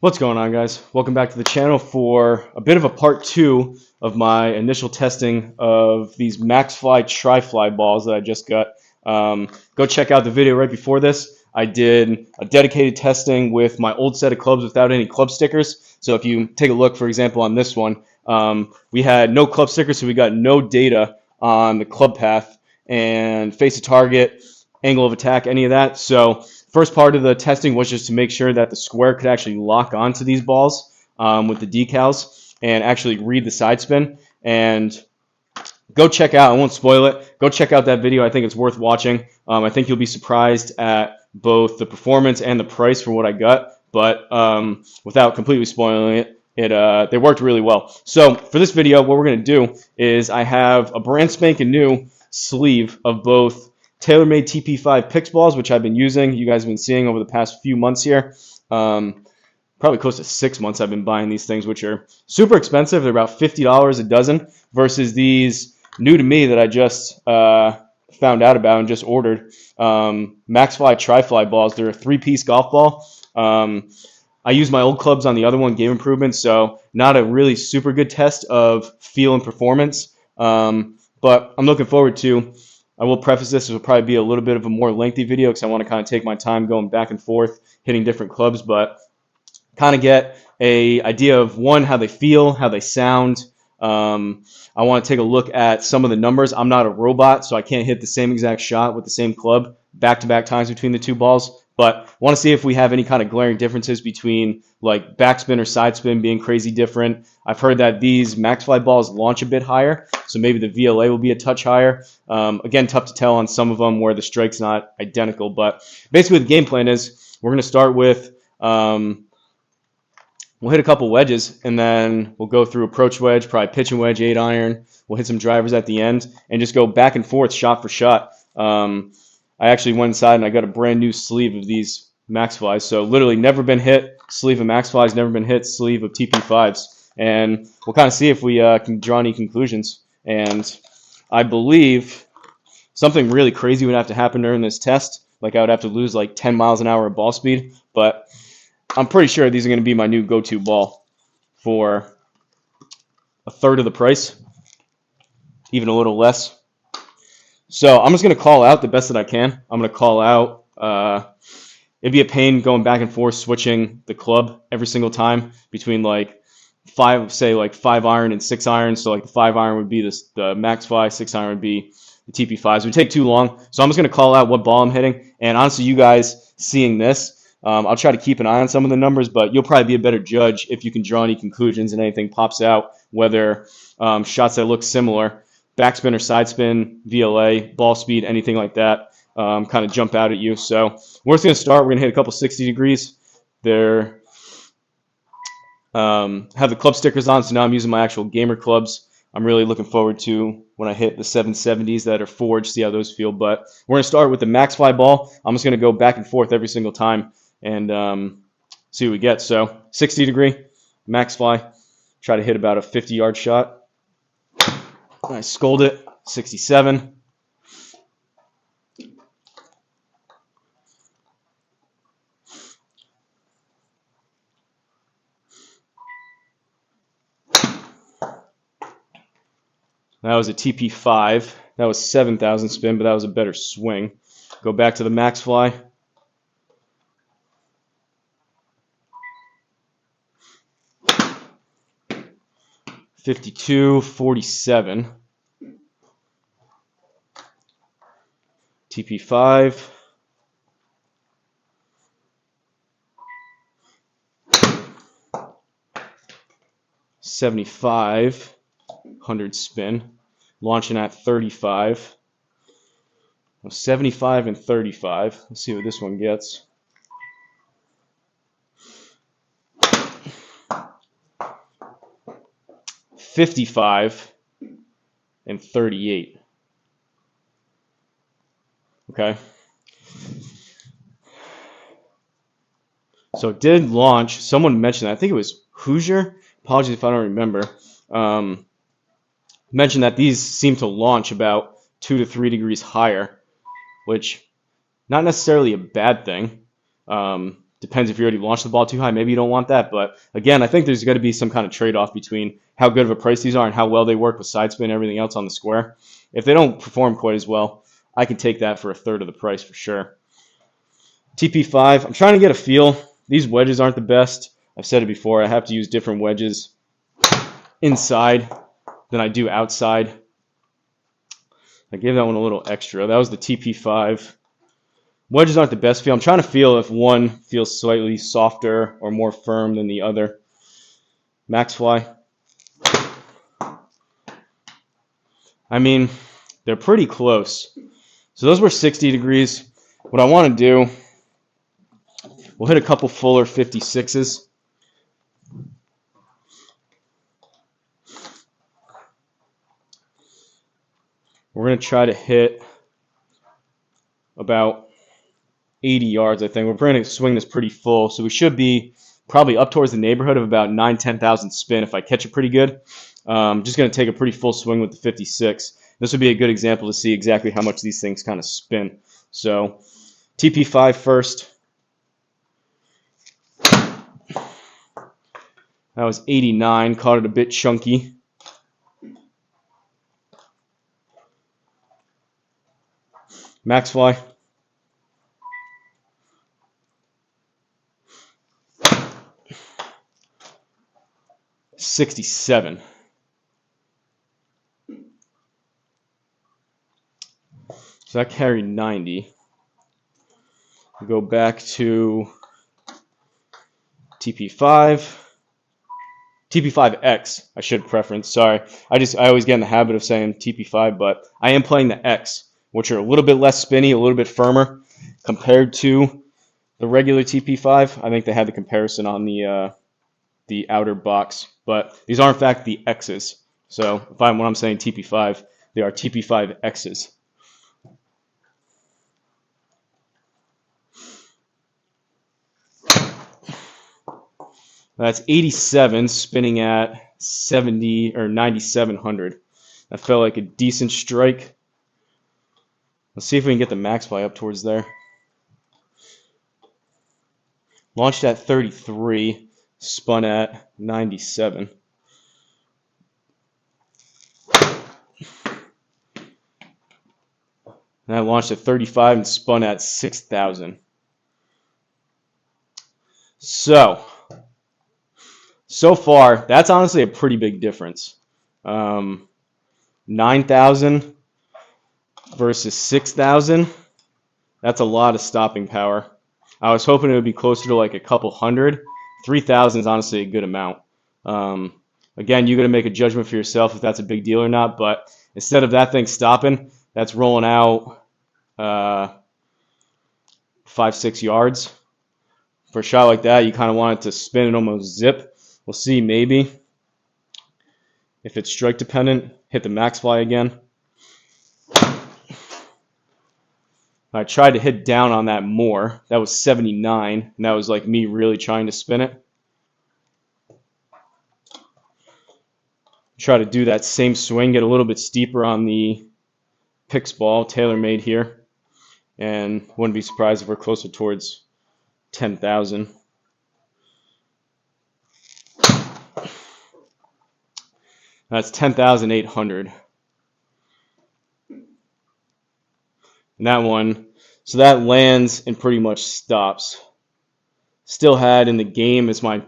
What's going on, guys? Welcome back to the channel for a bit of a part 2 of my initial testing of these Maxfli TriFly balls that I just got. Go check out the video right before this. I did a dedicated testing with my old set of clubs without any club stickers. So if you take a look, for example, on this one, we had no club stickers, so we got no data on the club path and face of target, angle of attack, any of that. So first part of the testing was just to make sure that the square could actually lock onto these balls with the decals and actually read the side spin. And go check out, I won't spoil it, go check out that video. I think it's worth watching. I think you'll be surprised at both the performance and the price for what I got, but without completely spoiling it, they worked really well. So for this video, what we're going to do is I have a brand spanking new sleeve of both Taylormade TP5X balls, which I've been using. You guys have been seeing over the past few months here. Probably close to 6 months I've been buying these things, which are super expensive. They're about $50 a dozen versus these new to me that I just found out about and just ordered. Maxfli TriFly balls. They're a 3-piece golf ball. I used my old clubs on the other one, Game Improvement, so not a really super good test of feel and performance. But I'm looking forward to. I will preface this will probably be a little bit of a more lengthy video because I want to kind of take my time going back and forth, hitting different clubs, but kind of get an idea of, one, how they feel, how they sound. I want to take a look at some of the numbers. I'm not a robot, so I can't hit the same exact shot with the same club back-to-back times between the two balls. But I want to see if we have any kind of glaring differences between like backspin or side spin being crazy different. I've heard that these Maxfli balls launch a bit higher, so maybe the VLA will be a touch higher. Again, tough to tell on some of them where the strike's not identical. But basically the game plan is we're going to start with, we'll hit a couple wedges, and then we'll go through approach wedge, probably pitching wedge, 8-iron. We'll hit some drivers at the end and just go back and forth, shot for shot. I actually went inside and I got a brand new sleeve of these Maxflies. So literally never been hit, sleeve of Maxflies, never been hit, sleeve of TP5s. And we'll kind of see if we can draw any conclusions. And I believe something really crazy would have to happen during this test. Like I would have to lose like 10 miles an hour of ball speed. But I'm pretty sure these are going to be my new go-to ball for a third of the price, even a little less. So I'm just going to call out the best that I can. I'm going to call out, it'd be a pain going back and forth switching the club every single time between like 5-iron and 6-iron. So like the 5-iron would be the Maxfli, 6-iron would be the TP5s. It would take too long. So I'm just going to call out what ball I'm hitting. And honestly, you guys seeing this, I'll try to keep an eye on some of the numbers, but you'll probably be a better judge if you can draw any conclusions and anything pops out, whether shots that look similar, backspin or side spin, VLA, ball speed, anything like that, kind of jump out at you. So we're just going to start. We're going to hit a couple 60 degrees. They're have the club stickers on, so now I'm using my actual gamer clubs. I'm really looking forward to when I hit the 770s that are forged, see how those feel. But we're going to start with the Maxfli ball. I'm just going to go back and forth every single time and see what we get. So 60 degree Maxfli, try to hit about a 50-yard shot. I scold it, 67. That was a TP5. That was 7,000 spin, but that was a better swing. Go back to the Maxfli. $52.47. TP5. $75. 100 spin. Launching at 35. 75 and 35. Let's see what this one gets. $55 and 38. Okay. So it did launch. Someone mentioned that. I think it was Hoosier. Apologies if I don't remember. Mentioned that these seem to launch about 2 to 3 degrees higher, which not necessarily a bad thing. Depends if you already launched the ball too high. Maybe you don't want that. But again, I think there's got to be some kind of trade-off between how good of a price these are and how well they work with side spin and everything else on the square. If they don't perform quite as well, I can take that for a third of the price for sure. TP5, I'm trying to get a feel. These wedges aren't the best. I've said it before. I have to use different wedges inside than I do outside. I gave that one a little extra. That was the TP5. Wedges aren't the best feel. I'm trying to feel if one feels slightly softer or more firm than the other. Maxfli. I mean, they're pretty close. So those were 60 degrees. What I want to do, we'll hit a couple fuller 56s. We're going to try to hit about 80 yards, I think. We're going to swing this pretty full, so we should be probably up towards the neighborhood of about 9,000-10,000 spin if I catch it pretty good. Just going to take a pretty full swing with the 56. This would be a good example to see exactly how much these things kind of spin. So TP5 first. That was 89, caught it a bit chunky. Maxfli. $67. So that carried 90. We go back to TP5. TP5X, I should preference. Sorry. I always get in the habit of saying TP5, but I am playing the X, which are a little bit less spinny, a little bit firmer compared to the regular TP5. I think they had the comparison on the outer box, but these are in fact the X's. So when I'm saying TP5, they are TP5X's. That's 87, spinning at 70 or 9,700. That felt like a decent strike. Let's see if we can get the Maxfli up towards there. Launched at 33, spun at 97. And I launched at 35 and spun at 6,000. So far, that's honestly a pretty big difference. 9,000 versus 6,000. That's a lot of stopping power. I was hoping it would be closer to like a couple hundred. 3,000 is honestly a good amount. Again, you got to make a judgment for yourself if that's a big deal or not. But instead of that thing stopping, that's rolling out 5-6 yards. For a shot like that, you kind of want it to spin and almost zip. We'll see maybe if it's strike dependent. Hit the Maxfli again. I tried to hit down on that more. That was 79, and that was like me really trying to spin it. Try to do that same swing, get a little bit steeper on the PIX ball, Taylormade here, and wouldn't be surprised if we're closer towards 10,000. That's 10,800. And that one, so that lands and pretty much stops. Still had in the game is my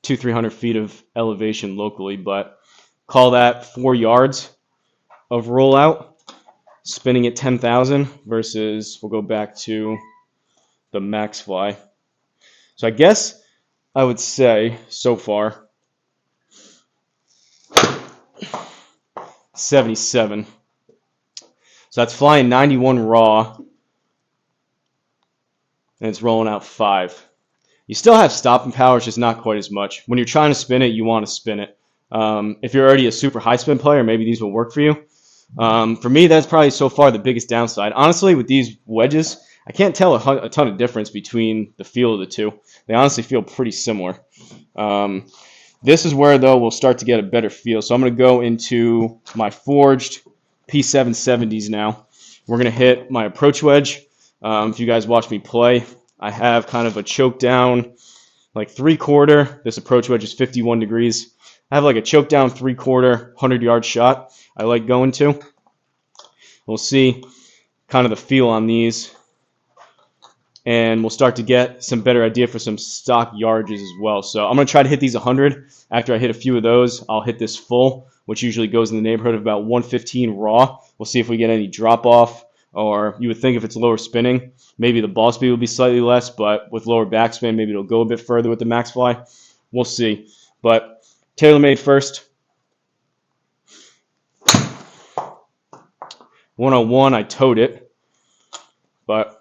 200-300 feet of elevation locally, but call that 4 yards of rollout, spinning at 10,000 versus, we'll go back to the Maxfli. So I guess I would say so far 77. So that's flying 91 raw, and it's rolling out 5. You still have stopping power, it's just not quite as much. When you're trying to spin it, you want to spin it. If you're already a super high spin player, maybe these will work for you. For me, that's probably so far the biggest downside. Honestly, with these wedges, I can't tell a ton of difference between the feel of the two. They honestly feel pretty similar. This is where, though, we'll start to get a better feel. So I'm going to go into my forged P770s now. We're going to hit my approach wedge. If you guys watch me play, I have kind of a choke down, like 3/4. This approach wedge is 51 degrees. I have like a choke down 3/4 100-yard shot I like going to. We'll see kind of the feel on these, and we'll start to get some better idea for some stock yardages as well. So I'm going to try to hit these 100. After I hit a few of those, I'll hit this full, which usually goes in the neighborhood of about 115 raw. We'll see if we get any drop off, or you would think if it's lower spinning, maybe the ball speed will be slightly less, but with lower backspin, maybe it'll go a bit further with the Maxfli. We'll see. But Taylormade first. 101, I towed it, but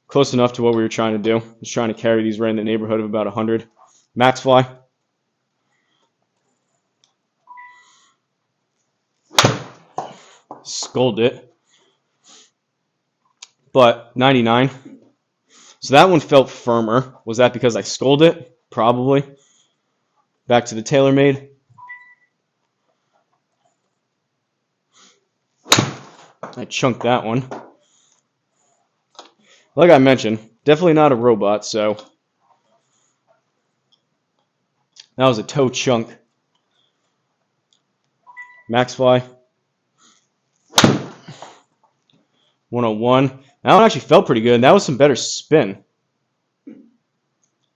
close enough to what we were trying to do. Just trying to carry these right in the neighborhood of about 100. Maxfli. Sculled it, but 99. So that one felt firmer. Was that because I sculled it? Probably. Back to the Taylormade. I chunked that one. Like I mentioned, definitely not a robot, so that was a toe chunk. Maxfli. 101. That one actually felt pretty good. That was some better spin.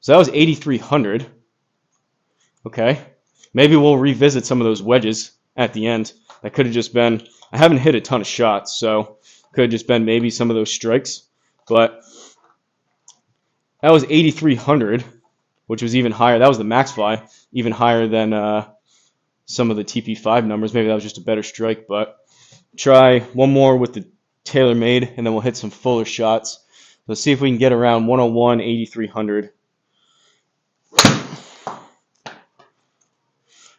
So that was 8,300. Okay. Maybe we'll revisit some of those wedges at the end. That could have just been, I haven't hit a ton of shots, so could have just been maybe some of those strikes. But that was 8,300, which was even higher. That was the Maxfli, even higher than some of the TP5 numbers. Maybe that was just a better strike, but try one more with the Taylormade, and then we'll hit some fuller shots. Let's see if we can get around 101, 8,300.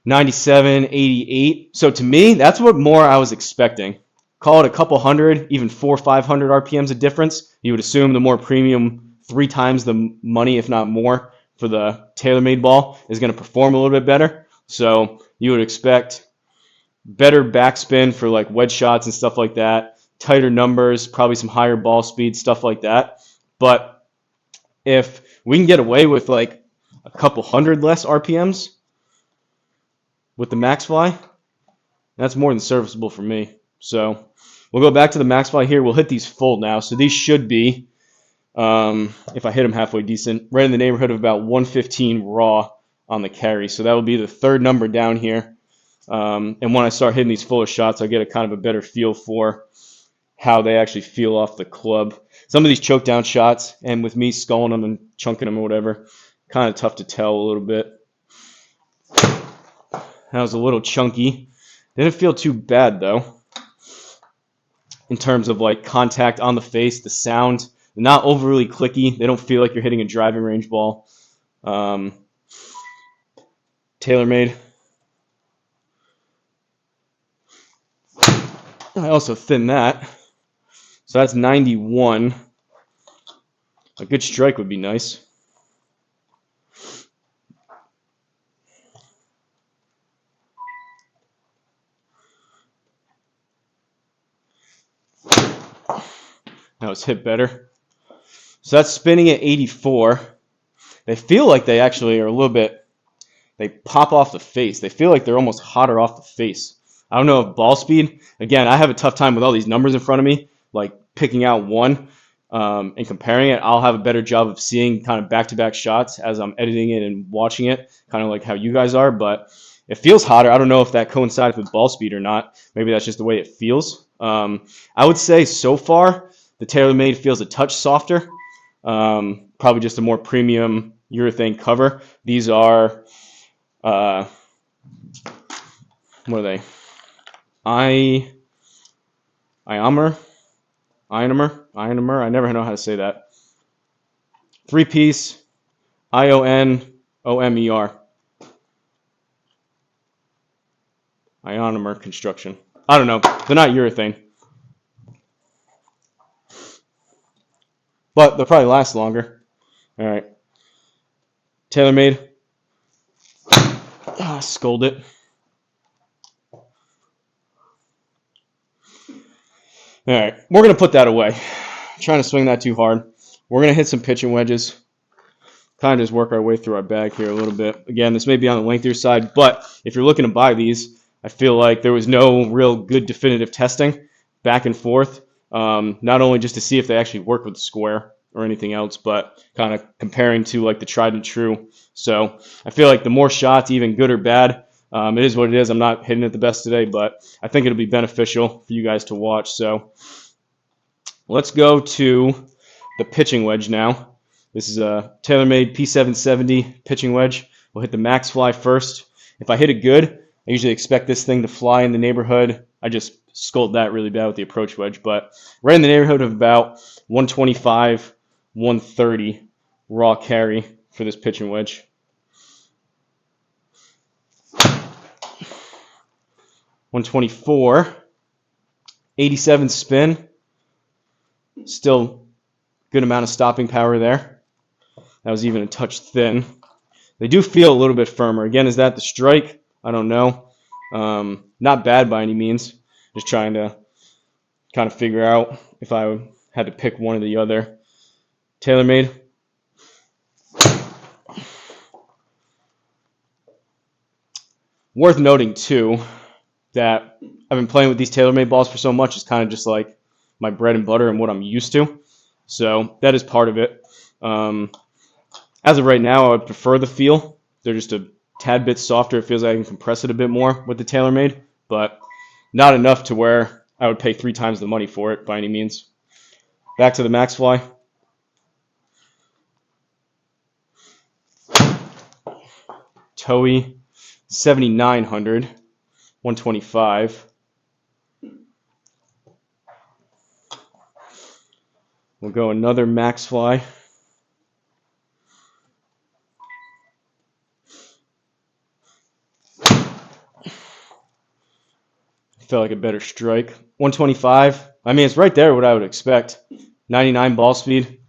97, 88. So to me, that's what more I was expecting. Call it a couple hundred, even 400, 500 RPMs of difference. You would assume the more premium, 3 times the money, if not more, for the Taylormade ball is going to perform a little bit better. So you would expect better backspin for like wedge shots and stuff like that. Tighter numbers, probably some higher ball speed, stuff like that. But if we can get away with like a couple hundred less RPMs with the Maxfli, that's more than serviceable for me. So we'll go back to the Maxfli here. We'll hit these full now. So these should be, if I hit them halfway decent, right in the neighborhood of about 115 raw on the carry. So that will be the third number down here. And when I start hitting these fuller shots, I'll get a kind of a better feel for how they actually feel off the club. Some of these choke down shots, and with me sculling them and chunking them or whatever, kind of tough to tell a little bit. That was a little chunky. Didn't feel too bad though. In terms of like contact on the face, the sound, not overly clicky. They don't feel like you're hitting a driving range ball. Taylormade. I also thinned that. So that's 91. A good strike would be nice. That was hit better. So that's spinning at 84. They feel like they actually are a little bit, they pop off the face. They feel like they're almost hotter off the face. I don't know if ball speed, again, I have a tough time with all these numbers in front of me, like picking out one and comparing it. I'll have a better job of seeing kind of back-to-back shots as I'm editing it and watching it, kind of like how you guys are, but it feels hotter. I don't know if that coincides with ball speed or not. Maybe that's just the way it feels. I would say so far, the Taylormade feels a touch softer, probably just a more premium urethane cover. These are, what are they? Ionomer. I never know how to say that. 3-piece Ionomer. Ionomer construction. I don't know. They're not urethane. But they'll probably last longer. All right. Taylormade. Sculled it. All right. We're going to put that away. I'm trying to swing that too hard. We're going to hit some pitching wedges. Kind of just work our way through our bag here a little bit. Again, this may be on the lengthier side, but if you're looking to buy these, I feel like there was no real good definitive testing back and forth, not only just to see if they actually work with the square or anything else, but kind of comparing to like the tried and true. So I feel like the more shots, even good or bad, it is what it is. I'm not hitting it the best today, but I think it'll be beneficial for you guys to watch. So let's go to the pitching wedge now. This is a Taylormade P770 pitching wedge. We'll hit the Maxfli first. If I hit it good, I usually expect this thing to fly in the neighborhood. I just sculled that really bad with the approach wedge, but right in the neighborhood of about 125, 130 raw carry for this pitching wedge. $124, 87 spin. Still good amount of stopping power there. That was even a touch thin. They do feel a little bit firmer. Again, is that the strike? I don't know. Not bad by any means. Just trying to kind of figure out if I had to pick one or the other. Taylormade. Worth noting, too, that I've been playing with these Taylormade balls for so much. It's kind of just like my bread and butter and what I'm used to. So that is part of it. As of right now, I would prefer the feel. They're just a tad bit softer. It feels like I can compress it a bit more with the Taylormade, but not enough to where I would pay 3 times the money for it by any means. Back to the Maxfli. Toei 7900, 125. We'll go another Maxfli. Felt like a better strike. 125. I mean, it's right there what I would expect. 99 ball speed.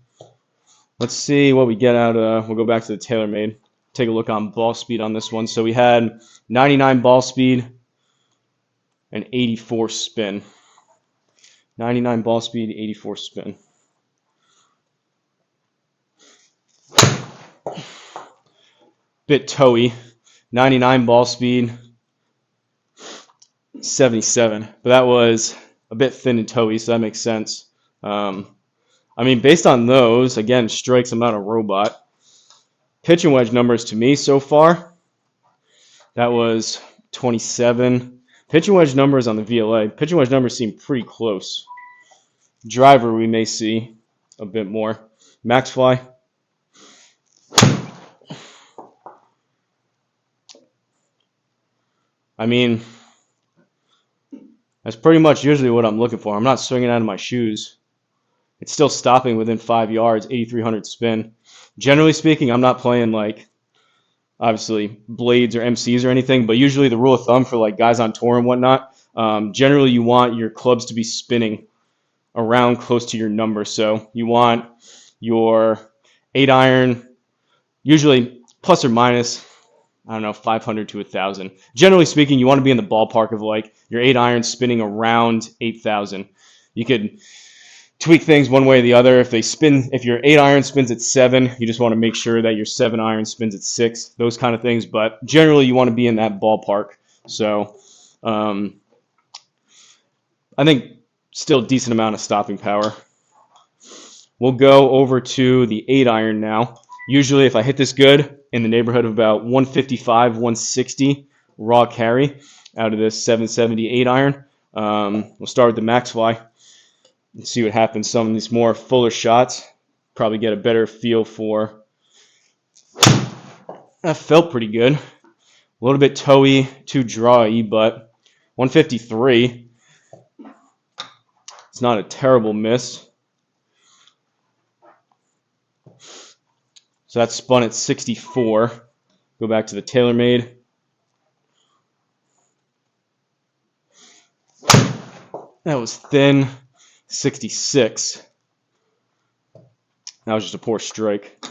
Let's see what we get out of. We'll go back to the Taylormade. Take a look on ball speed on this one. So we had 99 ball speed and 84 spin. 99 ball speed, 84 spin. Bit toey. 99 ball speed. 77, but that was a bit thin and toey, so that makes sense. I mean, based on those, again, strikes, I'm not a robot. Pitching wedge numbers to me so far, that was 27. Pitching wedge numbers on the VLA, pitching wedge numbers seem pretty close. Driver, we may see a bit more. Maxfli. I mean, that's pretty much usually what I'm looking for. I'm not swinging out of my shoes. It's still stopping within 5 yards, 8,300 spin. Generally speaking, I'm not playing like, obviously, blades or MCs or anything, but usually the rule of thumb for like guys on tour and whatnot, generally you want your clubs to be spinning around close to your number. So you want your 8-iron, usually plus or minus, I don't know, 500 to 1,000. Generally speaking, you want to be in the ballpark of like your 8-iron spinning around 8,000. You could tweak things one way or the other. If your 8-iron spins at 7, you just want to make sure that your 7-iron spins at 6. Those kind of things. But generally, you want to be in that ballpark. So I think still a decent amount of stopping power. We'll go over to the 8-iron now. Usually, if I hit this good, in the neighborhood of about 155, 160 raw carry out of this 770 8-iron. We'll start with the Maxfli and see what happens. Some of these more fuller shots, probably get a better feel for. That felt pretty good. A little bit toey, too drawy, but 153. It's not a terrible miss. So that's spun at 64. Go back to the Taylormade. That was thin, 66. That was just a poor strike.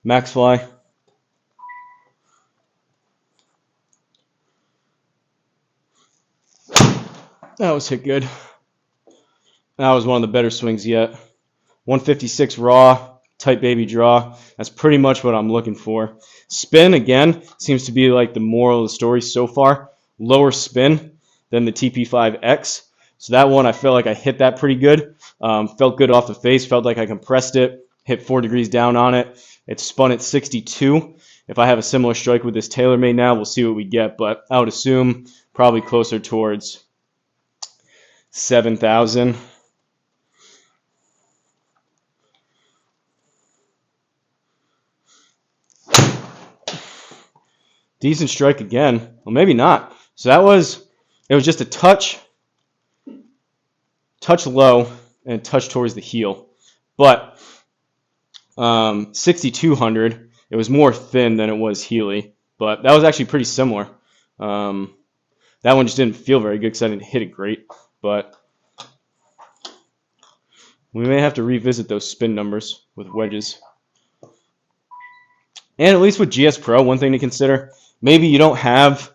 Maxfli. That was hit good. That was one of the better swings yet. 156 raw, tight baby draw. That's pretty much what I'm looking for. Spin, again, seems to be like the moral of the story so far. Lower spin than the TP5X. So that one, I felt like I hit that pretty good. Felt good off the face. Felt like I compressed it. Hit 4 degrees down on it. It spun at 62. If I have a similar strike with this Taylormade now, we'll see what we get. But I would assume probably closer towards 7,000. Decent strike again. Well, maybe not. So it was just a touch low and a touch towards the heel. But 6,200, it was more thin than it was heely. But that was actually pretty similar. That one just didn't feel very good because I didn't hit it great. But we may have to revisit those spin numbers with wedges. And at least with GSPro, one thing to consider, maybe you don't have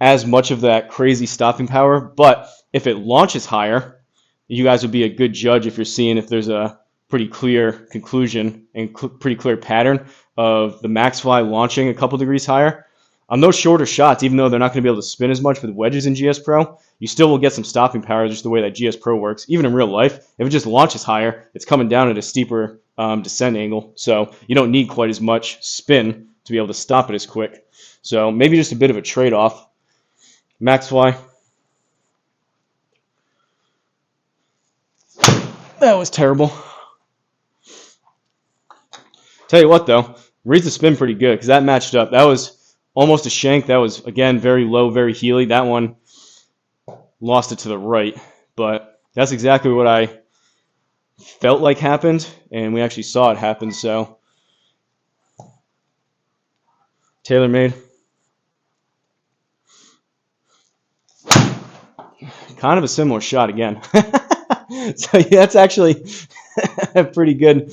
as much of that crazy stopping power, but if it launches higher, you guys would be a good judge if you're seeing if there's a pretty clear conclusion and pretty clear pattern of the Maxfli launching a couple degrees higher. On those shorter shots, even though they're not going to be able to spin as much with wedges in GSPro, you still will get some stopping power just the way that GSPro works. Even in real life, if it just launches higher, it's coming down at a steeper descent angle, so you don't need quite as much spin to be able to stop it as quick. So maybe just a bit of a trade-off. Maxfli. That was terrible. Tell you what, though, reads the spin pretty good because that matched up. That was almost a shank. That was, again, very low, very heely. That one lost it to the right, but that's exactly what I felt like happened, and we actually saw it happen. So Taylormade. Kind of a similar shot again. So yeah, that's actually a pretty good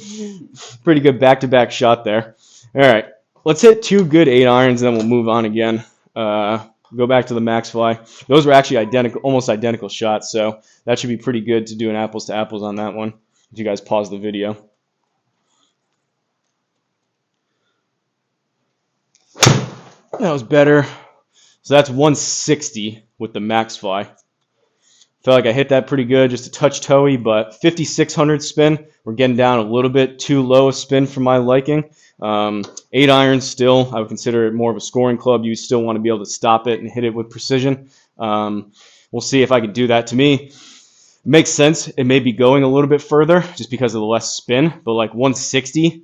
back-to-back shot there. All right, let's hit 2 good 8-irons, then we'll move on again. Go back to the Maxfli. Those were actually identical, almost identical shots, so that should be pretty good to do an apples to apples on that one. If you guys pause the video. That was better. So that's 160 with the Maxfli. Felt like I hit that pretty good, just a touch toey, but 5,600 spin. We're getting down a little bit too low a spin for my liking. 8 irons still, I would consider it more of a scoring club. You still want to be able to stop it and hit it with precision. We'll see if I can do that. To me, it makes sense. It may be going a little bit further just because of the less spin, but like 160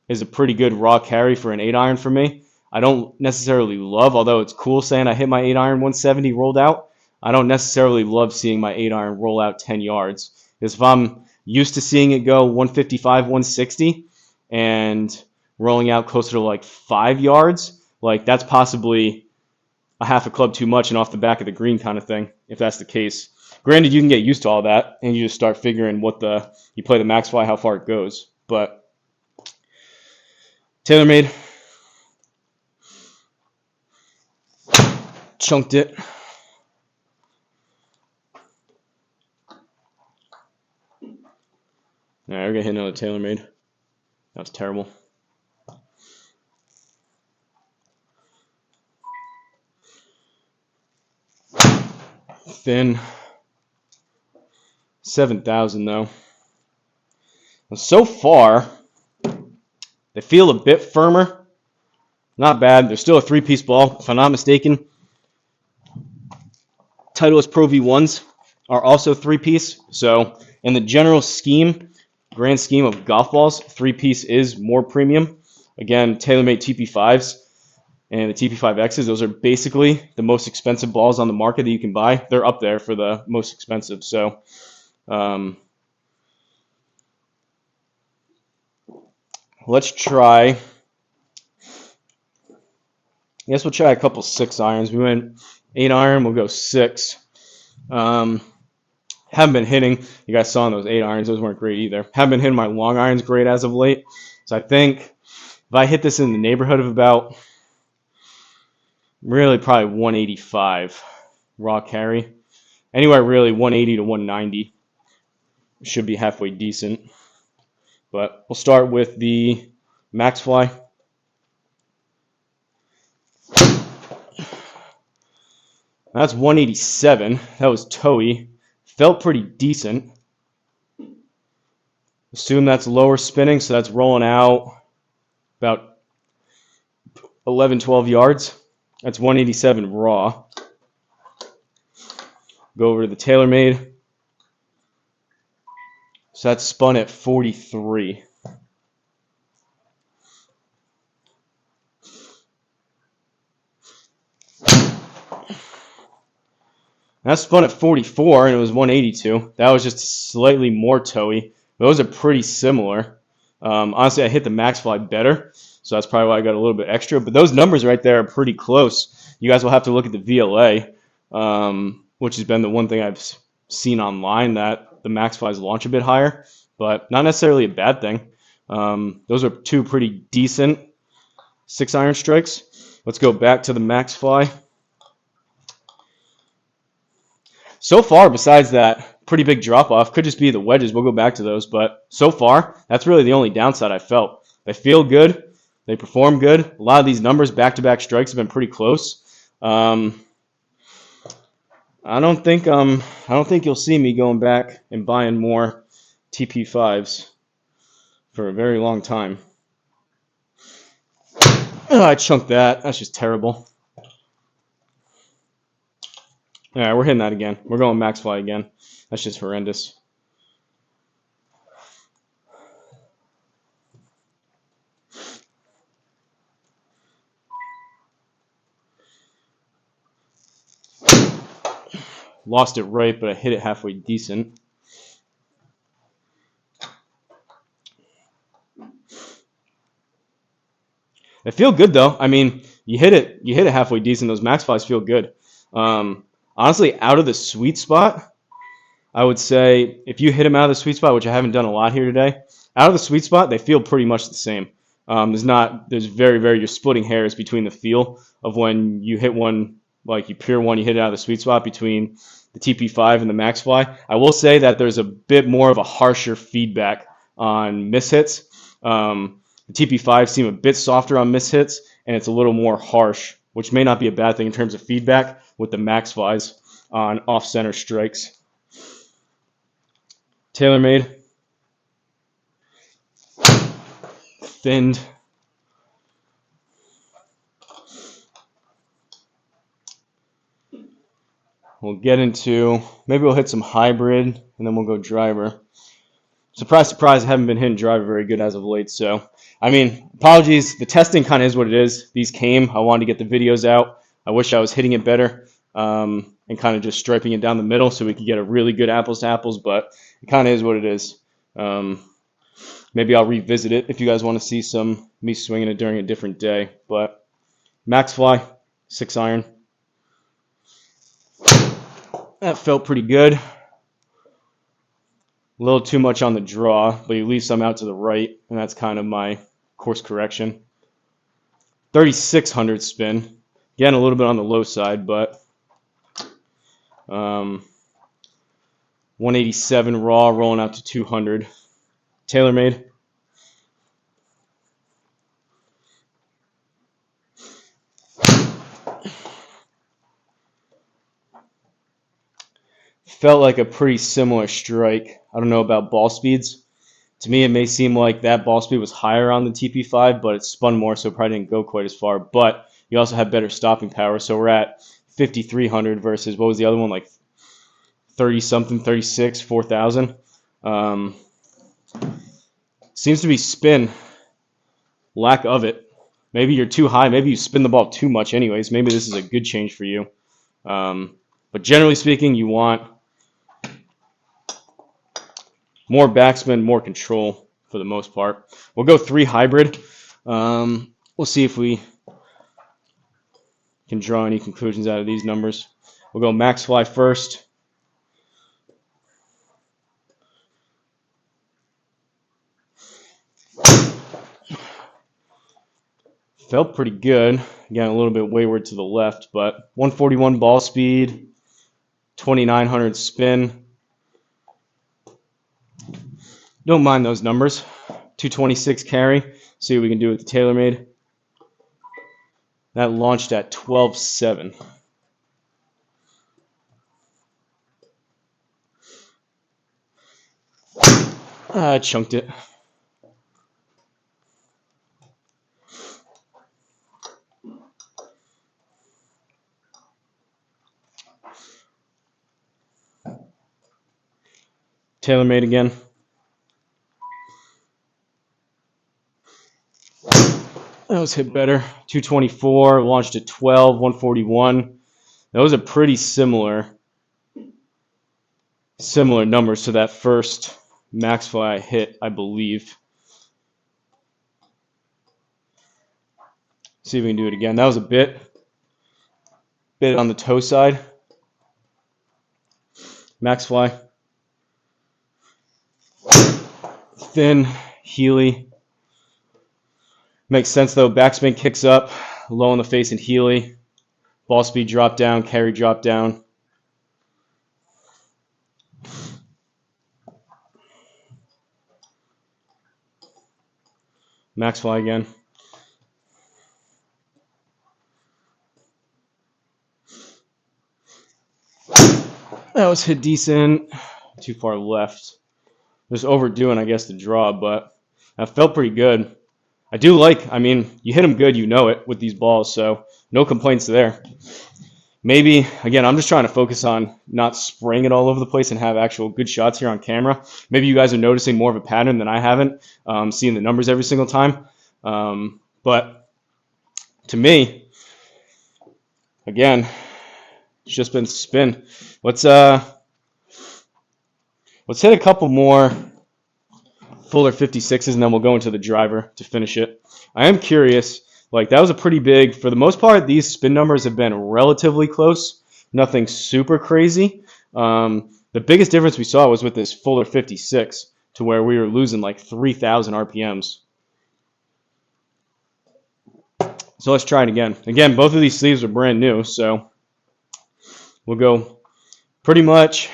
is a pretty good raw carry for an 8 iron for me. I don't necessarily love, although it's cool saying I hit my 8 iron 170 rolled out, I don't necessarily love seeing my 8 iron roll out 10 yards. Because if I'm used to seeing it go 155, 160 and rolling out closer to like 5 yards, like that's possibly a half a club too much and off the back of the green kind of thing, if that's the case. Granted, you can get used to all that and you just start figuring you play the Maxfli, how far it goes. But Taylormade chunked it. All right, we're going to hit another Taylormade. That was terrible. Thin. 7,000 though. And so far, they feel a bit firmer. Not bad. They're still a 3-piece ball, if I'm not mistaken. Titleist Pro V1s are also 3-piece. So in the general grand scheme of golf balls, 3-piece is more premium. Again, Taylormade TP5s and the TP5Xs, those are basically the most expensive balls on the market that you can buy. They're up there for the most expensive. So let's try. I guess we'll try a couple 6 irons. We went 8 iron, we'll go 6. Haven't been hitting, you guys saw in those 8 irons, those weren't great either. Haven't been hitting my long irons great as of late. So I think if I hit this in the neighborhood of about, really probably 185, raw carry. Anywhere really 180 to 190 should be halfway decent. But we'll start with the Maxfli. That's 187. That was toey. Felt pretty decent. Assume that's lower spinning, so that's rolling out about 11, 12 yards. That's 187 raw. Go over to the Taylormade. So that's spun at 43. That's spun at 44 and it was 182. That was just slightly more toey. Those are pretty similar. Honestly, I hit the Maxfli better, so that's probably why I got a little bit extra. But those numbers right there are pretty close. You guys will have to look at the VLA, which has been the one thing I've seen online, that the Maxfli's launch a bit higher, but not necessarily a bad thing. Those are two pretty decent 6-iron strikes. Let's go back to the Maxfli. So far, besides that pretty big drop-off, could just be the wedges. We'll go back to those. But so far, that's really the only downside I felt. They feel good. They perform good. A lot of these numbers, back-to-back strikes, have been pretty close. I don't think you'll see me going back and buying more TP5s for a very long time. Oh, I chunked that. That's just terrible. All right, we're hitting that again. We're going Maxfli again. That's just horrendous. Lost it right, but I hit it halfway decent. They feel good though. I mean, you hit it halfway decent. Those Maxflis feel good. Honestly, out of the sweet spot, I would say if you hit them out of the sweet spot, which I haven't done a lot here today, out of the sweet spot, they feel pretty much the same. There's you're splitting hairs between the feel of when you hit one, like you pure one, you hit it out of the sweet spot between the TP5 and the Maxfli. I will say that there's a bit more of a harsher feedback on mishits. The TP5 seem a bit softer on mishits, and it's a little more harsh, which may not be a bad thing in terms of feedback with the Maxflis on off-center strikes. Taylormade. Thinned. We'll get into, maybe we'll hit some hybrid, and then we'll go driver. Surprise, surprise, I haven't been hitting driver very good as of late, so, I mean, apologies. The testing kind of is what it is. These came. I wanted to get the videos out. I wish I was hitting it better and kind of just striping it down the middle so we could get a really good apples to apples, but it kind of is what it is. Maybe I'll revisit it if you guys want to see some me swinging it during a different day. But Maxfli, 6-iron. That felt pretty good. A little too much on the draw, but you leave some out to the right, and that's kind of my course correction. 3,600 spin. Again, a little bit on the low side, but 187 raw, rolling out to 200. Taylormade. Felt like a pretty similar strike. I don't know about ball speeds. To me, it may seem like that ball speed was higher on the TP5, but it spun more, so it probably didn't go quite as far. But you also have better stopping power, so we're at 5,300 versus, what was the other one, like 30-something, 36, 4,000. Seems to be spin, lack of it. Maybe you're too high. Maybe you spin the ball too much anyways. Maybe this is a good change for you. But generally speaking, you want more backspin, more control for the most part. We'll go 3 hybrid. We'll see if we can draw any conclusions out of these numbers. We'll go Maxfli first. Felt pretty good. Again, a little bit wayward to the left, but 141 ball speed. 2,900 spin. Don't mind those numbers. 226 carry. See what we can do with the Taylormade. That launched at 12.7. I chunked it. Taylormade again. That was hit better. 224, launched at 12, 141. Those are pretty similar numbers to that first Maxfli I hit, I believe. See if we can do it again. That was a bit on the toe side. Maxfli. Thin, Healy. Makes sense though. Backspin kicks up, low in the face and Healy. Ball speed drop down, carry drop down. Maxfli again. That was hit decent. Too far left. Just overdoing, I guess, the draw, but that felt pretty good. I do like, I mean, you hit them good, you know it, with these balls, so no complaints there. Maybe, again, I'm just trying to focus on not spraying it all over the place and have actual good shots here on camera. Maybe you guys are noticing more of a pattern than I haven't, seeing the numbers every single time. But to me, again, it's just been spin. Let's hit a couple more fuller 56s and then we'll go into the driver to finish it. I am curious, like that was a pretty big, for the most part, these spin numbers have been relatively close. Nothing super crazy. The biggest difference we saw was with this fuller 56 to where we were losing like 3,000 RPMs. So let's try it again. Again, both of these sleeves are brand new, so we'll go pretty much.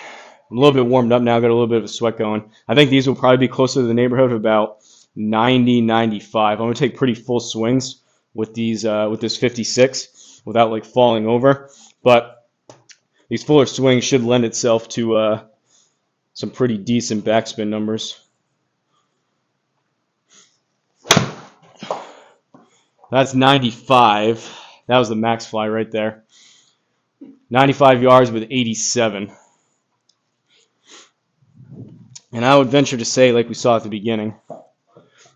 I'm a little bit warmed up now, got a little bit of a sweat going. I think these will probably be closer to the neighborhood of about 90, 95. I'm going to take pretty full swings with these with this 56 without like falling over. But these fuller swings should lend itself to some pretty decent backspin numbers. That's 95. That was the Maxfli right there. 95 yards with 87. And I would venture to say, like we saw at the beginning,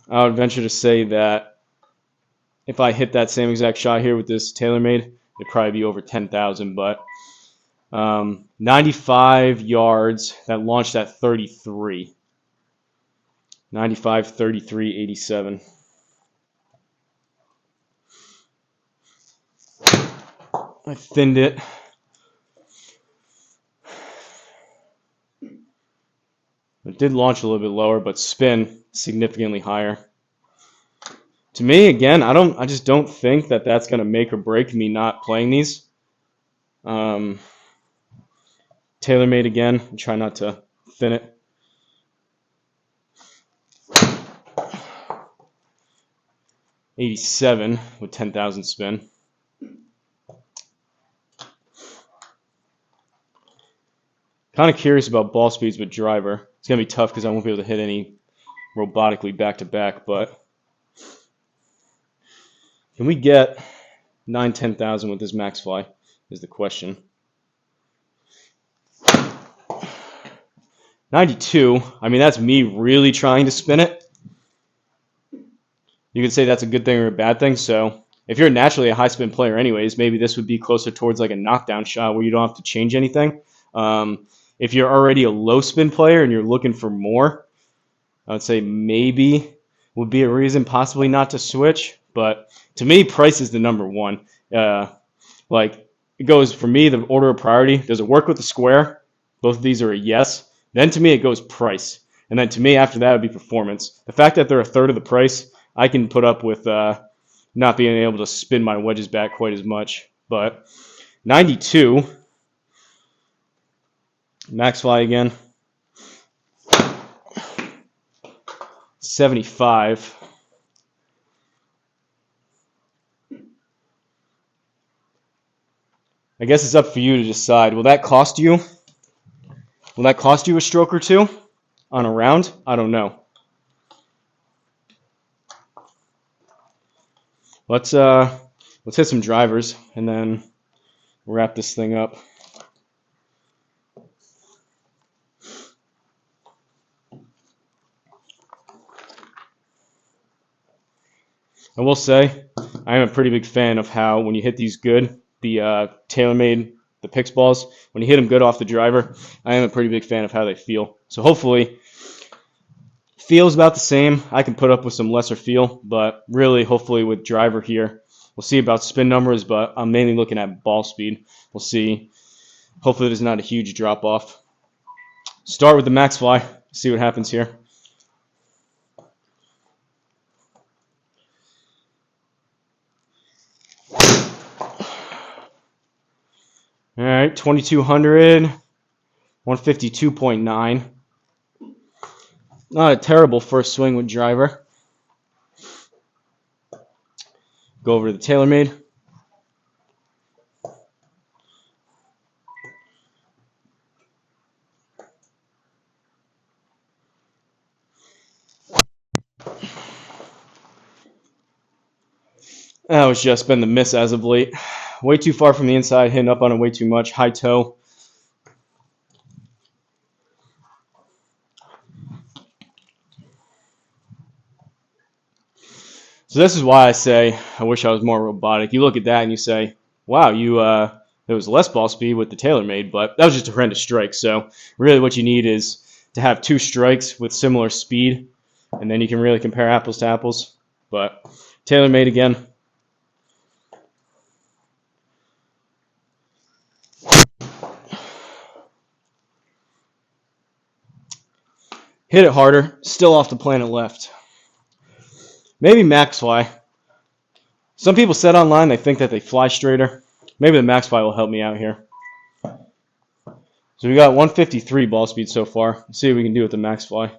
I would venture to say that if I hit that same exact shot here with this Taylormade, it'd probably be over 10,000. But 95 yards, that launched at 33. 95, 33, 87. I thinned it. It did launch a little bit lower, but spin significantly higher. To me, again, I just don't think that that's going to make or break me not playing these. Taylormade again. Try not to thin it. $87 with 10,000 spin. Kind of curious about ball speeds with driver. It's going to be tough because I won't be able to hit any robotically back-to-back, but can we get 9-10,000 with this Maxfli is the question. 92, I mean, that's me really trying to spin it. You could say that's a good thing or a bad thing. So if you're naturally a high spin player anyways, maybe this would be closer towards like a knockdown shot where you don't have to change anything. If you're already a low spin player and you're looking for more, I would say maybe would be a reason possibly not to switch. But to me, price is the number one. Like it goes for me, the order of priority. Does it work with the square? Both of these are a yes. Then to me, it goes price. And then to me, after that, it would be performance. The fact that they're a third of the price, I can put up with not being able to spin my wedges back quite as much. But 92, Maxfli again. 75. I guess it's up for you to decide. Will that cost you? Will that cost you a stroke or two on a round? I don't know. Let's hit some drivers and then wrap this thing up. I will say, I am a pretty big fan of how when you hit these good, the Taylormade, the PIX balls, when you hit them good off the driver, I am a pretty big fan of how they feel. So hopefully, feels about the same. I can put up with some lesser feel, but really, hopefully with driver here, we'll see about spin numbers, but I'm mainly looking at ball speed. We'll see. Hopefully there's not a huge drop off. Start with the Maxfli, see what happens here. All right, 2200, 152.9. Not a terrible first swing with driver. Go over to the Taylormade. That was just been the miss as of late. Way too far from the inside, hitting up on it way too much. High toe. So this is why I say I wish I was more robotic. You look at that and you say, wow, there was less ball speed with the Taylormade, but that was just a horrendous strike. So really what you need is to have two strikes with similar speed, and then you can really compare apples to apples. But Taylormade again. Hit it harder, still off the planet left. Maybe Maxfli. Some people said online they think that they fly straighter. Maybe the Maxfli will help me out here. So we got 153 ball speed so far. Let's see what we can do with the Maxfli.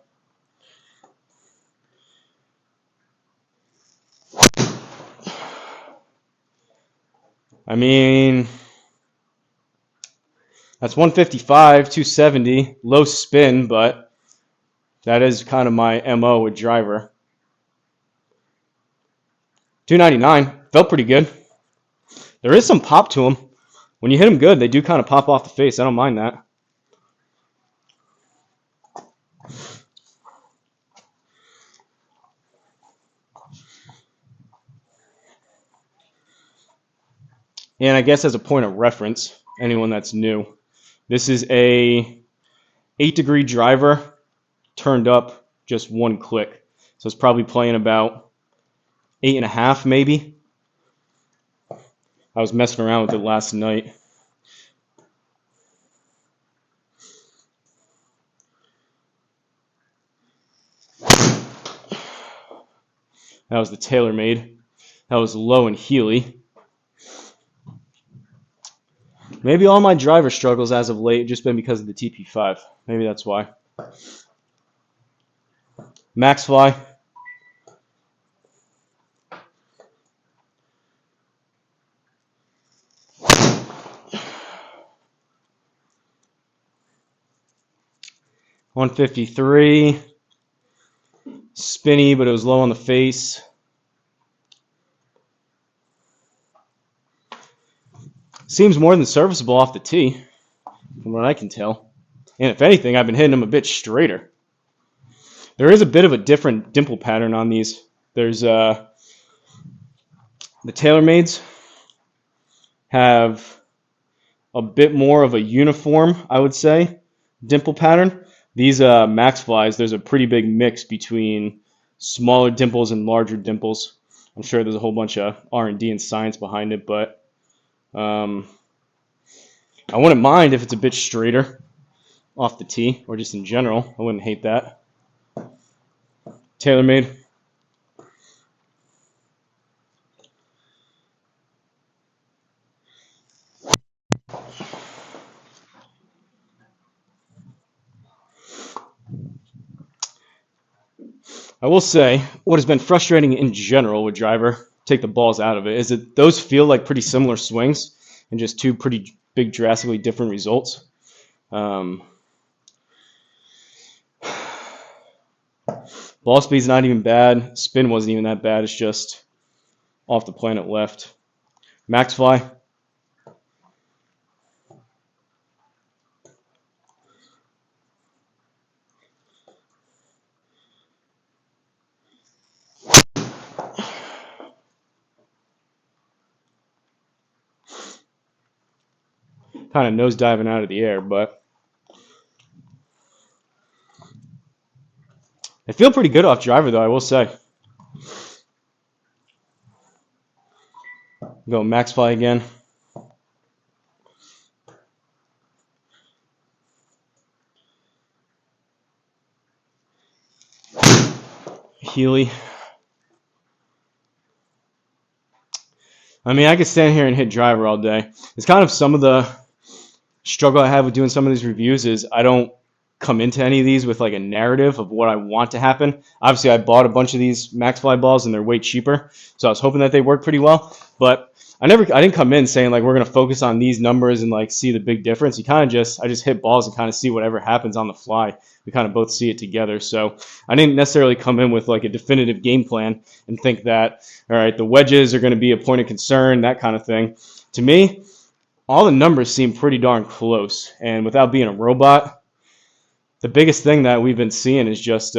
I mean, that's 155, 270, low spin, but that is kind of my MO with driver. 299, felt pretty good. There is some pop to them. When you hit them good, they do kind of pop off the face. I don't mind that. And I guess as a point of reference, anyone that's new, this is a 8-degree driver turned up just one click. So it's probably playing about 8.5 maybe. I was messing around with it last night. That was the Taylormade. That was low and Healy. Maybe all my driver struggles as of late have just been because of the TP5. Maybe that's why. Maxfli. $153. Spinny, but it was low on the face. Seems more than serviceable off the tee, from what I can tell. And if anything, I've been hitting them a bit straighter. There is a bit of a different dimple pattern on these. There's the Taylormades have a bit more of a uniform, I would say, dimple pattern. These Maxflis, there's a pretty big mix between smaller dimples and larger dimples. I'm sure there's a whole bunch of R&D and science behind it, but I wouldn't mind if it's a bit straighter off the tee or just in general. I wouldn't hate that. Taylormade. I will say, what has been frustrating in general with driver, take the balls out of it, is that those feel like pretty similar swings and just two pretty big, drastically different results. Ball speed's not even bad. Spin wasn't even that bad. It's just off the planet left. Maxfli. Kind of nose diving out of the air, but they feel pretty good off driver, though, I will say. Go Maxfli again. Healy. I mean, I could stand here and hit driver all day. It's kind of some of the struggle I have with doing some of these reviews is I don't come into any of these with like a narrative of what I want to happen. Obviously, I bought a bunch of these Maxfli balls and they're way cheaper, so I was hoping that they work pretty well. But I didn't come in saying like we're gonna focus on these numbers and like see the big difference. I just hit balls and kind of see whatever happens on the fly. We kind of both see it together. So I didn't necessarily come in with like a definitive game plan and think that all right, the wedges are going to be a point of concern, that kind of thing. To me, all the numbers seem pretty darn close, and without being a robot, the biggest thing that we've been seeing is just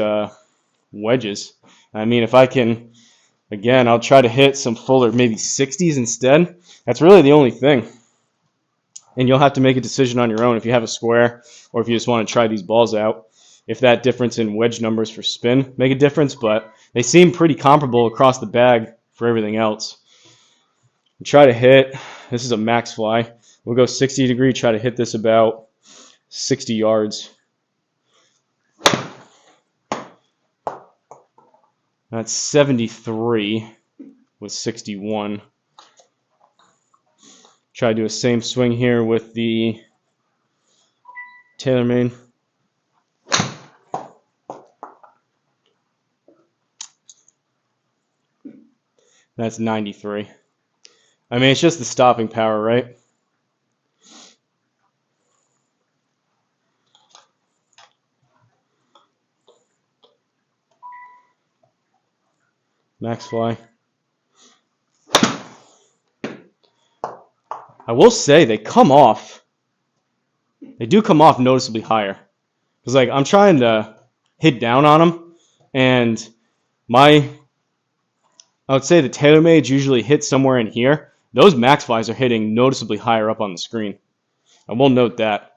wedges. I mean, if I can, again, I'll try to hit some fuller, maybe 60s instead. That's really the only thing. And you'll have to make a decision on your own if you have a square or if you just want to try these balls out. If that difference in wedge numbers for spin make a difference, but they seem pretty comparable across the bag for everything else. Try to hit, this is a Maxfli. We'll go 60 degree, try to hit this about 60 yards. That's 73 with 61. Try to do a same swing here with the Taylormade. That's 93. I mean, it's just the stopping power, right? Maxfli. I will say they come off. They do come off noticeably higher. Because like I'm trying to hit down on them, and I would say the Taylormades usually hit somewhere in here. Those Maxflis are hitting noticeably higher up on the screen. I will note that.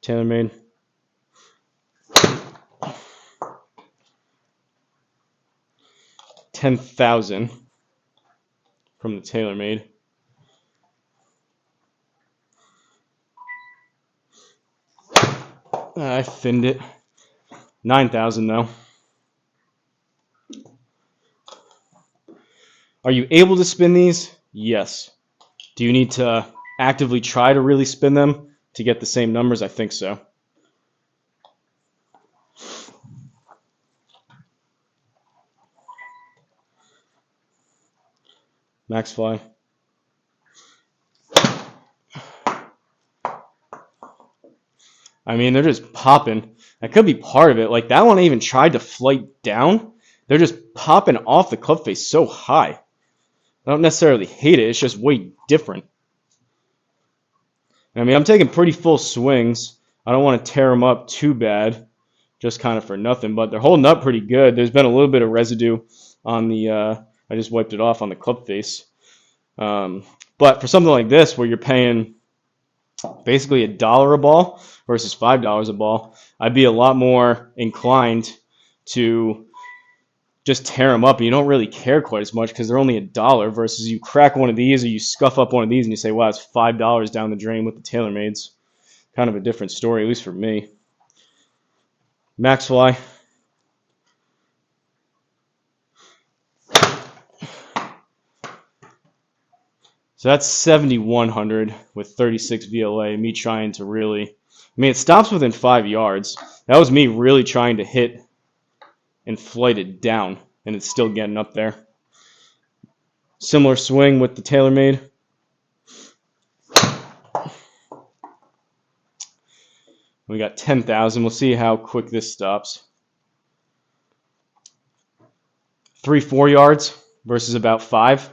Taylormade. $10,000 from the Taylormade. I thinned it. 9,000 though. Are you able to spin these? Yes. Do you need to actively try to really spin them to get the same numbers? I think so. Maxfli. I mean, they're just popping. That could be part of it. Like that one I even tried to flight down. They're just popping off the club face so high. I don't necessarily hate it. It's just way different. I mean, I'm taking pretty full swings. I don't want to tear them up too bad, just kind of for nothing. But they're holding up pretty good. There's been a little bit of residue on the, I just wiped it off on the club face. But for something like this, where you're paying basically $1 a ball versus $5 a ball, I'd be a lot more inclined to just tear them up, and you don't really care quite as much because they're only $1 versus you crack one of these or you scuff up one of these and you say, wow, it's $5 down the drain with the Taylormades. Kind of a different story, at least for me. Maxfli. So that's 7,100 with 36 VLA. Me trying to really, I mean, it stops within 5 yards. That was me really trying to hit and flight it down, and it's still getting up there. Similar swing with the Taylormade. We got 10,000. We'll see how quick this stops. 3-4 yards versus about 5.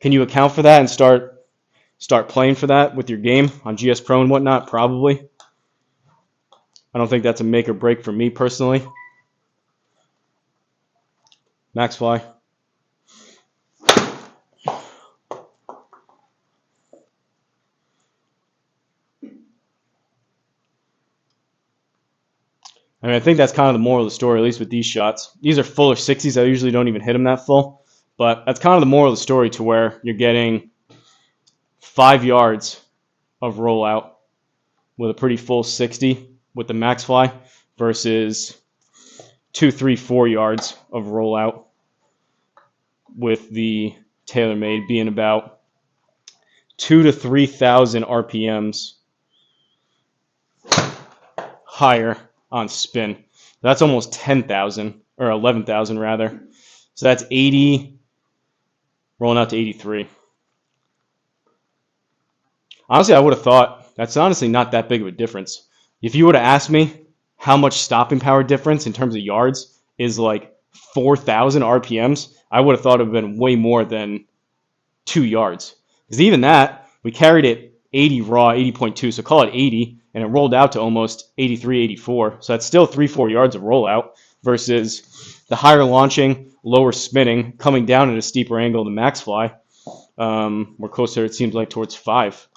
Can you account for that and start playing for that with your game on GSPro and whatnot? Probably. I don't think that's a make or break for me personally. Maxfli. I mean, I think that's kind of the moral of the story, at least with these shots. These are fuller 60s. I usually don't even hit them that full. But that's kind of the moral of the story, to where you're getting 5 yards of rollout with a pretty full 60 with the Maxfli versus 2, 3, 4 yards of rollout with the Taylormade, being about 2,000 to 3,000 RPMs higher on spin. That's almost 10,000, or 11,000 rather. So that's 80, rolling out to 83. Honestly, I would have thought that's honestly not that big of a difference. If you would have asked me how much stopping power difference in terms of yards is like 4,000 RPMs, I would have thought it would have been way more than 2 yards. Because even that, we carried it 80 raw, 80.2, so call it 80, and it rolled out to almost 83, 84. So that's still 3-4 yards of rollout versus the higher launching, lower spinning, coming down at a steeper angle than Maxfli. We're closer, it seems like, towards 5.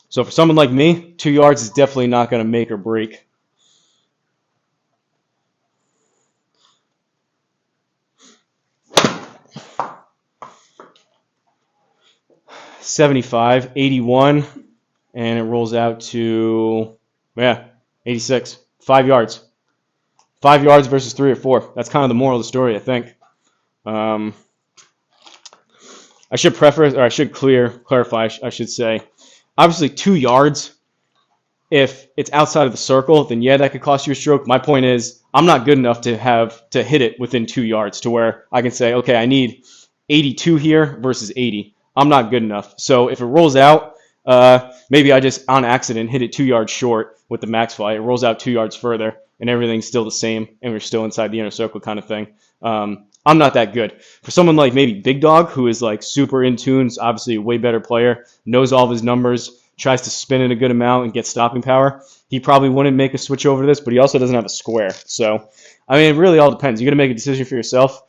So for someone like me, 2 yards is definitely not going to make or break. $75, 81, and it rolls out to 86. 5 yards. 5 yards versus 3 or 4. That's kind of the moral of the story, I think. I should clarify. I should say, obviously 2 yards. If it's outside of the circle, then yeah, that could cost you a stroke. My point is, I'm not good enough to hit it within 2 yards to where I can say, okay, I need 82 here versus 80. I'm not good enough. So if it rolls out, maybe I just on accident hit it 2 yards short with the Maxfli. It rolls out 2 yards further, and everything's still the same, and we're still inside the inner circle kind of thing. I'm not that good. For someone like maybe Big Dog, who is like super in tune, obviously a way better player, knows all of his numbers, tries to spin it a good amount and get stopping power, he probably wouldn't make a switch over to this, but he also doesn't have a square. So, I mean, it really all depends. You got to make a decision for yourself.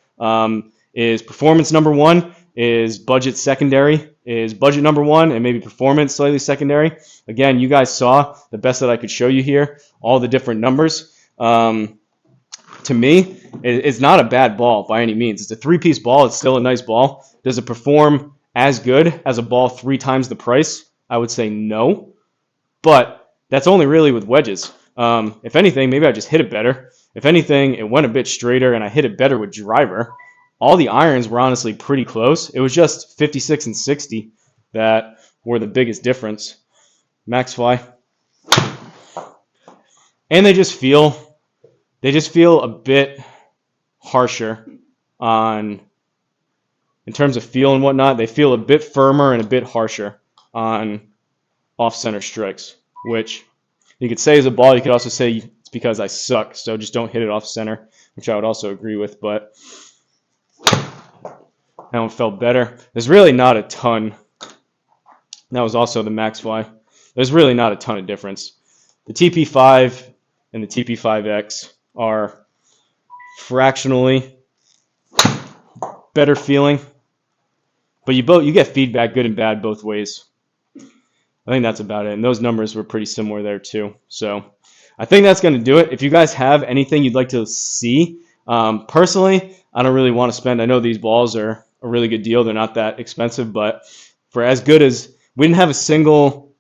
Is performance number one? Is budget secondary? Is budget number one and maybe performance slightly secondary? Again, you guys saw the best that I could show you here, all the different numbers. To me, it's not a bad ball by any means. It's a 3-piece ball. It's still a nice ball. Does it perform as good as a ball 3 times the price? I would say no, but that's only really with wedges. If anything, maybe I just hit it better. If anything, it went a bit straighter and I hit it better with driver. All the irons were honestly pretty close. It was just 56 and 60 that were the biggest difference. Maxfli. And they just feel a bit harsher in terms of feel and whatnot. They feel a bit firmer and a bit harsher on off-center strikes, which you could say is a ball. You could also say it's because I suck, so just don't hit it off-center, which I would also agree with, but that one felt better. There's really not a ton. That was also the Maxfli. There's really not a ton of difference. The TP5 and the TP5X are fractionally better feeling, but you get feedback, good and bad, both ways. I think that's about it, and those numbers were pretty similar there too. So I think that's going to do it. If you guys have anything you'd like to see, personally, I don't really want to spend. I know these balls are a really good deal. They're not that expensive, but for as good as, we didn't have a single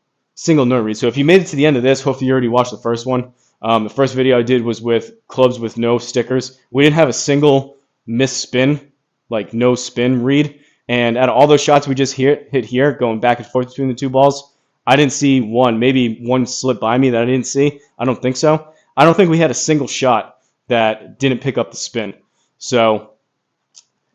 note read. So if you made it to the end of this, hopefully you already watched the first one. The first video I did was with clubs with no stickers. We didn't have a single miss spin, like no spin read. And out of all those shots we just hit here, going back and forth between the two balls, I didn't see one. Maybe one slipped by me that I didn't see. I don't think so. I don't think we had a single shot that didn't pick up the spin. So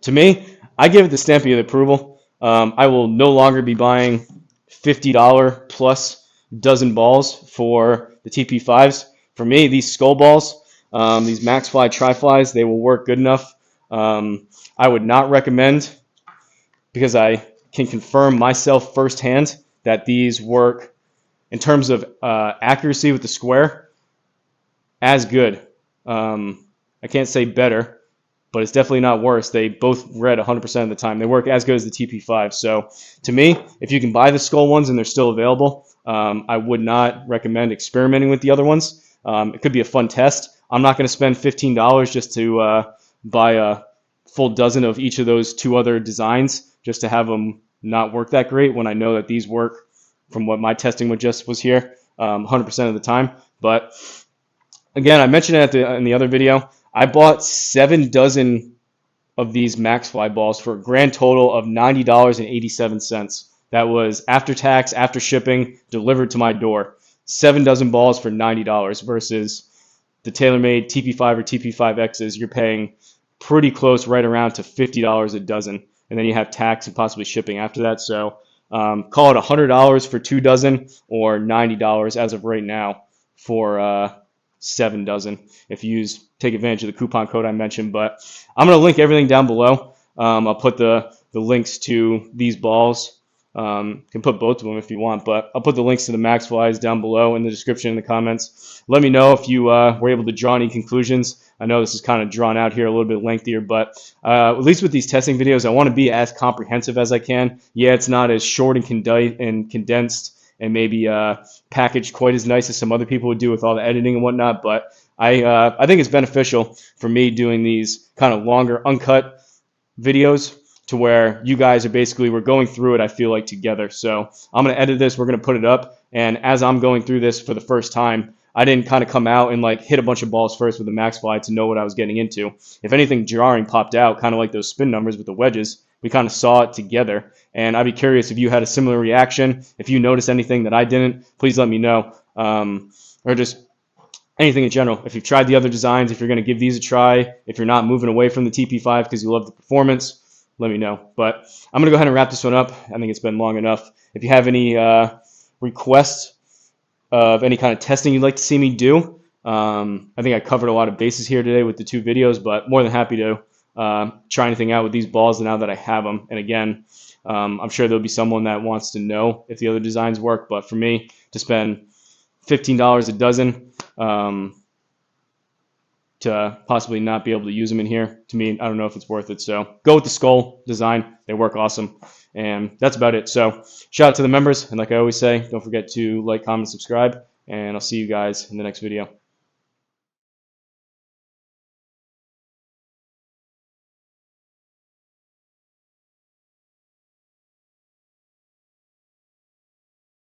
to me, I give it the stamp of approval. I will no longer be buying $50 plus dozen balls for the TP5s. For me, these skull balls, these Maxfli TriFlies, they will work good enough. I would not recommend, because I can confirm myself firsthand that these work in terms of accuracy with the square as good. I can't say better, but it's definitely not worse. They both read 100% of the time. They work as good as the TP5. So to me, if you can buy the skull ones and they're still available, I would not recommend experimenting with the other ones. It could be a fun test. I'm not going to spend $15 just to buy a full dozen of each of those two other designs just to have them not work that great when I know that these work, from what my testing was here, 100% of the time. But again, I mentioned it in the other video. I bought 7 dozen of these Maxfli balls for a grand total of $90.87. That was after tax, after shipping, delivered to my door. 7 dozen balls for $90 versus the Taylormade TP5 or TP5Xs. You're paying pretty close, right around to $50 a dozen. And then you have tax and possibly shipping after that. So call it $100 for 2 dozen or $90 as of right now for 7 dozen if you take advantage of the coupon code I mentioned. But I'm going to link everything down below. I'll put the links to these balls. Can put both of them if you want, but I'll put the links to the Maxflis down below in the description in the comments. Let me know if you were able to draw any conclusions. I know this is kind of drawn out here, a little bit lengthier, but at least with these testing videos, I want to be as comprehensive as I can. Yeah, it's not as short and condensed and maybe packaged quite as nice as some other people would do with all the editing and whatnot, but I think it's beneficial for me doing these kind of longer, uncut videos to where you guys are basically, we're going through it, I feel like, together. So I'm going to edit this, we're going to put it up, and as I'm going through this for the first time, I didn't kind of come out and like hit a bunch of balls first with the Maxfli to know what I was getting into. If anything jarring popped out, kind of like those spin numbers with the wedges, we kind of saw it together. And I'd be curious if you had a similar reaction. If you noticed anything that I didn't, please let me know. Or just anything in general. If you've tried the other designs, if you're going to give these a try, if you're not moving away from the TP5 because you love the performance, let me know. But I'm going to go ahead and wrap this one up. I think it's been long enough. If you have any requests of any kind of testing you'd like to see me do, I think I covered a lot of bases here today with the 2 videos, but more than happy to try anything out with these balls now that I have them. And again, I'm sure there'll be someone that wants to know if the other designs work, but for me to spend $15 a dozen to possibly not be able to use them in here, to me, I don't know if it's worth it. So go with the skull design. They work awesome. And that's about it. So shout out to the members. And like I always say, don't forget to like, comment, subscribe. And I'll see you guys in the next video.